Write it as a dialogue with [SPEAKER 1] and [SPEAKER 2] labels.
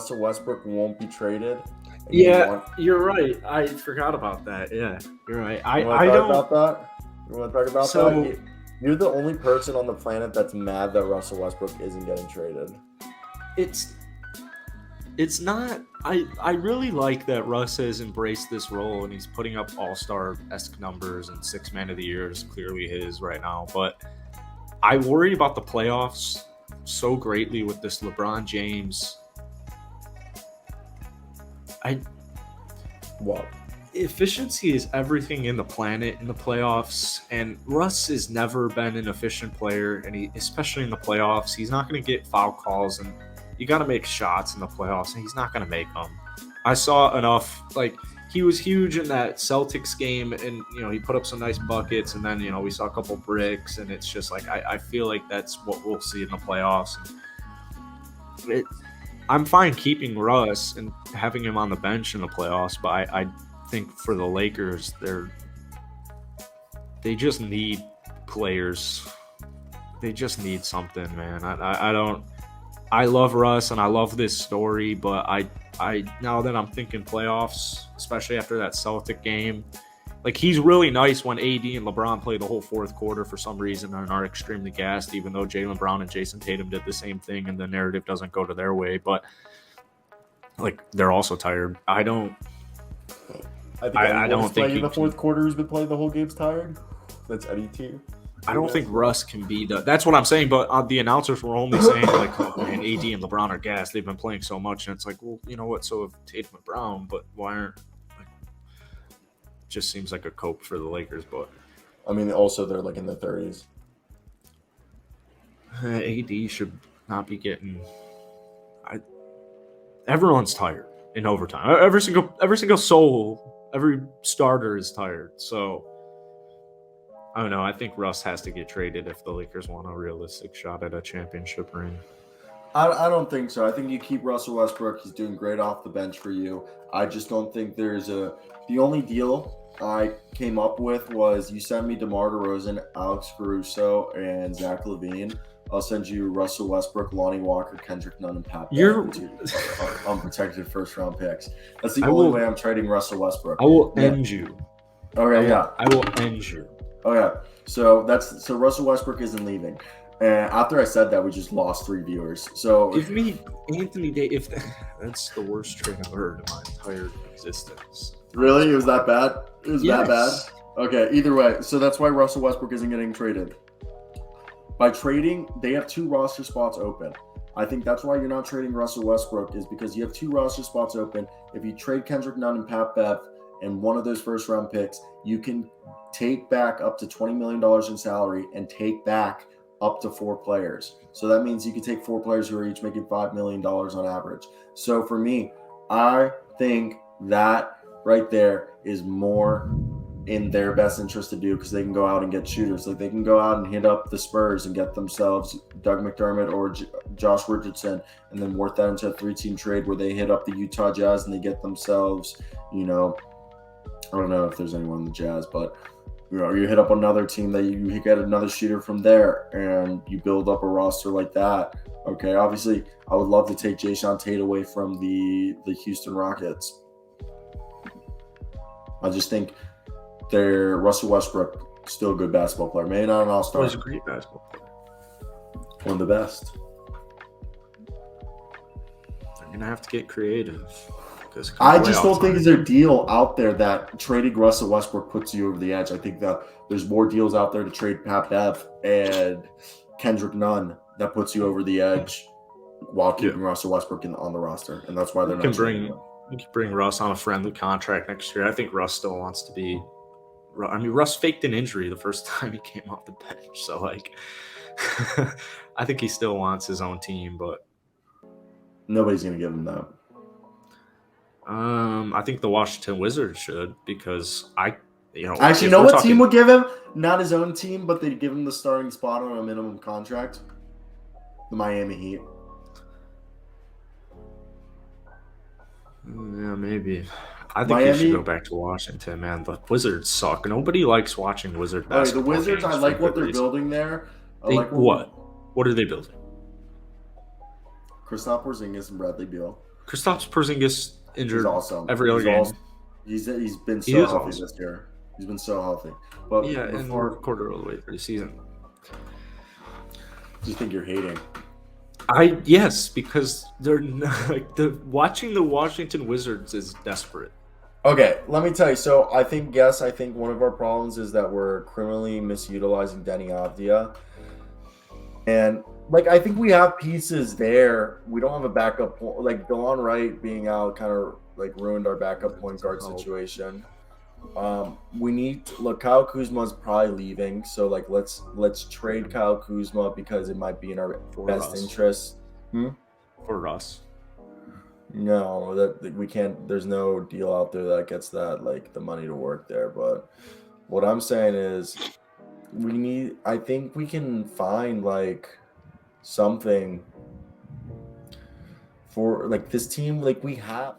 [SPEAKER 1] Russell Westbrook won't be traded.
[SPEAKER 2] Yeah, you're right. I forgot about that. Yeah, you're right. I don't.
[SPEAKER 1] About that? You want to talk about
[SPEAKER 2] So-
[SPEAKER 1] that? You're the only person on the planet that's mad that Russell Westbrook isn't getting traded.
[SPEAKER 2] It's not. I really like that Russ has embraced this role and he's putting up all-star-esque numbers, and sixth man of the year is clearly his right now. But I worry about the playoffs so greatly with this LeBron James.
[SPEAKER 1] What?
[SPEAKER 2] Efficiency is everything in the planet in the playoffs, and Russ has never been an efficient player, and especially in the playoffs, he's not going to get foul calls, and you got to make shots in the playoffs, and he's not going to make them. I saw enough, he was huge in that Celtics game, and he put up some nice buckets, and then we saw a couple bricks, and it's just I feel like that's what we'll see in the playoffs. I'm fine keeping Russ and having him on the bench in the playoffs, but I think for the Lakers, they just need players. They just need something, man. I love Russ and I love this story, but I now that I'm thinking playoffs, especially after that Celtic game, he's really nice when AD and LeBron play the whole fourth quarter for some reason and are extremely gassed, even though Jaylen Brown and Jason Tatum did the same thing and the narrative doesn't go to their way. But they're also tired. I don't think
[SPEAKER 1] in the fourth quarter who's been playing the whole game's tired. That's Eddie too.
[SPEAKER 2] I don't think Russ can be done. That's what I'm saying. But the announcers were only saying oh, man, AD and LeBron are gassed. They've been playing so much, and it's well, you know what? So have Tatum and Brown, but why aren't? Just seems like a cope for the Lakers, but
[SPEAKER 1] I mean, also they're in the 30s.
[SPEAKER 2] AD should not be getting. Everyone's tired in overtime. Every single soul, every starter is tired. So I don't know. I think Russ has to get traded if the Lakers want a realistic shot at a championship ring.
[SPEAKER 1] I don't think so. I think you keep Russell Westbrook. He's doing great off the bench for you. I just don't think there's the only deal I came up with was you send me DeMar DeRozan, Alex Caruso, and Zach LaVine. I'll send you Russell Westbrook, Lonnie Walker, Kendrick Nunn, and Pat
[SPEAKER 2] You're
[SPEAKER 1] unprotected first-round picks. That's the only way I'm trading Russell Westbrook.
[SPEAKER 2] I will end you.
[SPEAKER 1] Okay, yeah.
[SPEAKER 2] I will end you.
[SPEAKER 1] Okay, so Russell Westbrook isn't leaving. And after I said that, we just lost 3 viewers. So
[SPEAKER 2] give me Anthony Davis. That's the worst trade I've heard in my entire existence.
[SPEAKER 1] Really? It was that bad? It was
[SPEAKER 2] Yes.
[SPEAKER 1] that bad? Okay, either way. So that's why Russell Westbrook isn't getting traded. By trading, they have 2 roster spots open. I think that's why you're not trading Russell Westbrook is because you have 2 roster spots open. If you trade Kendrick Nunn and Pat Bev and one of those first-round picks, you can take back up to $20 million in salary and take back up to 4 players. So that means you can take 4 players who are each making $5 million on average. So for me, I think that right there is more in their best interest to do because they can go out and get shooters. They can go out and hit up the Spurs and get themselves Doug McDermott or Josh Richardson and then work that into a 3-team trade where they hit up the Utah Jazz and they get themselves, I don't know if there's anyone in the Jazz, but you hit up another team that you get another shooter from there and you build up a roster like that. Okay, obviously, I would love to take Jason Tate away from the Houston Rockets. I just think they're Russell Westbrook, still a good basketball player. Maybe not an all-star.
[SPEAKER 2] He's a great basketball player.
[SPEAKER 1] One of the best.
[SPEAKER 2] They're going to have to get creative.
[SPEAKER 1] I just don't think there's a deal out there that trading Russell Westbrook puts you over the edge. I think that there's more deals out there to trade Pat Bev and Kendrick Nunn that puts you over the edge while keeping Russell Westbrook on the roster. And that's why they're not trading him.
[SPEAKER 2] You can bring Russ on a friendly contract next year. I think Russ still wants to be. I mean, Russ faked an injury the first time he came off the bench. So, I think he still wants his own team, but
[SPEAKER 1] nobody's going to give him that.
[SPEAKER 2] I think the Washington Wizards should because
[SPEAKER 1] Actually, you know what team would give him? Not his own team, but they'd give him the starting spot on a minimum contract. The Miami Heat.
[SPEAKER 2] Yeah, maybe. I think he should go back to Washington, man. The Wizards suck. Nobody likes watching Wizard basketball.
[SPEAKER 1] The Wizards, I like what they're building there.
[SPEAKER 2] What? What are they building?
[SPEAKER 1] Kristaps Porzingis and Bradley Beal.
[SPEAKER 2] Kristaps Porzingis
[SPEAKER 1] He's
[SPEAKER 2] injured
[SPEAKER 1] awesome.
[SPEAKER 2] every other game.
[SPEAKER 1] He's been
[SPEAKER 2] He
[SPEAKER 1] so
[SPEAKER 2] is
[SPEAKER 1] healthy
[SPEAKER 2] awesome.
[SPEAKER 1] this year. He's been so healthy. But
[SPEAKER 2] Yeah, and we're
[SPEAKER 1] before,
[SPEAKER 2] a quarter of the way through the season.
[SPEAKER 1] do you think you're hating?
[SPEAKER 2] Yes, because they're not, like watching the Washington Wizards is desperate.
[SPEAKER 1] Okay, let me tell you. So I think one of our problems is that we're criminally misutilizing Denny Avdia. And like I think we have pieces there. We don't have a backup like Delon Wright being out kind of like ruined our backup point guard situation. We need look Kyle Kuzma's probably leaving, so like let's trade Kyle Kuzma because it might be in our
[SPEAKER 2] For
[SPEAKER 1] best
[SPEAKER 2] us.
[SPEAKER 1] interest.
[SPEAKER 2] For us.
[SPEAKER 1] No, that we can't. There's no deal out there that gets that like the money to work there. But what I'm saying is, we need. I think we can find like something for like this team. Like we have